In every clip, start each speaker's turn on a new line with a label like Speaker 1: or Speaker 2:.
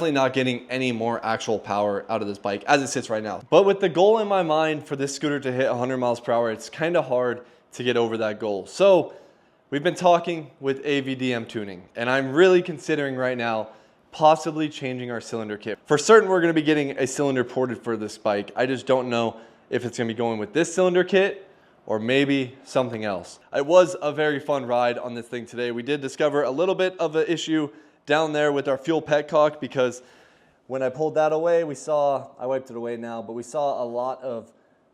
Speaker 1: definitely not getting any more actual power out of this bike as it sits right now. But with the goal in my mind for this scooter to hit 100 miles per hour, it's kind of hard to get over that goal. So we've been talking with AVDM Tuning, and I'm really considering right now possibly changing our cylinder kit. For certain, we're gonna be getting a cylinder ported for this bike. I just don't know if it's gonna be going with this cylinder kit or maybe something else. It was a very fun ride on this thing today. We did discover a little bit of an issue down there with our fuel petcock, because when I pulled that away, I wiped it away now, but we saw a lot of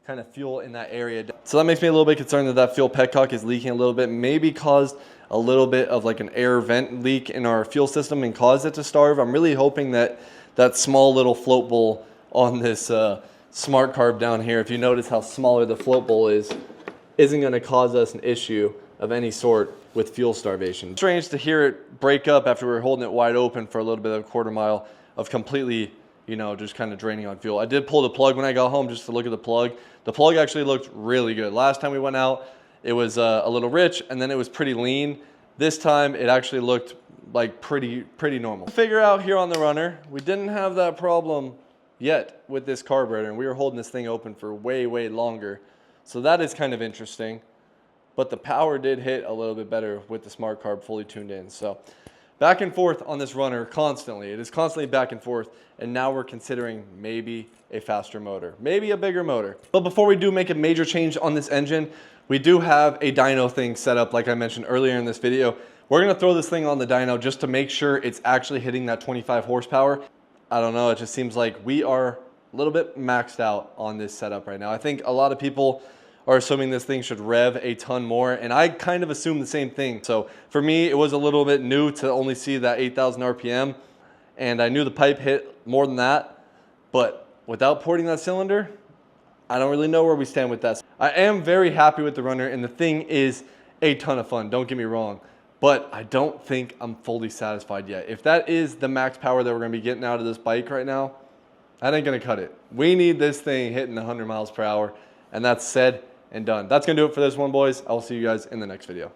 Speaker 1: kind of fuel in that area. So that makes me a little bit concerned that that fuel petcock is leaking a little bit, maybe caused a little bit of like an air vent leak in our fuel system and caused it to starve. I'm really hoping that that small little float bowl on this SmartCarb down here, if you notice how smaller the float bowl is, isn't going to cause us an issue of any sort with fuel starvation. Strange to hear it break up after we were holding it wide open for a little bit of a quarter mile of completely, you know, just kind of draining on fuel. I did pull the plug when I got home just to look at the plug. The plug actually looked really good. Last time we went out, it was a little rich and then it was pretty lean. This time it actually looked like pretty normal. Figure out here on the runner, we didn't have that problem yet with this carburetor, and we were holding this thing open for way longer. So that is kind of interesting. But the power did hit a little bit better with the SmartCarb fully tuned in. So back and forth on this runner constantly. It is constantly back and forth, and now we're considering maybe a faster motor, maybe a bigger motor. But before we do make a major change on this engine, we do have a dyno thing set up like I mentioned earlier in this video. We're gonna throw this thing on the dyno just to make sure it's actually hitting that 25 horsepower. I don't know, it just seems like we are a little bit maxed out on this setup right now. I think a lot of people are assuming this thing should rev a ton more, and I kind of assume the same thing. So for me, it was a little bit new to only see that 8,000 RPM, and I knew the pipe hit more than that, but without porting that cylinder, I don't really know where we stand with that. I am very happy with the runner, and the thing is a ton of fun, don't get me wrong, but I don't think I'm fully satisfied yet. If that is the max power that we're gonna be getting out of this bike right now, that ain't gonna cut it. We need this thing hitting 100 miles per hour, and that's said and done. That's gonna do it for this one, boys. I will see you guys in the next video.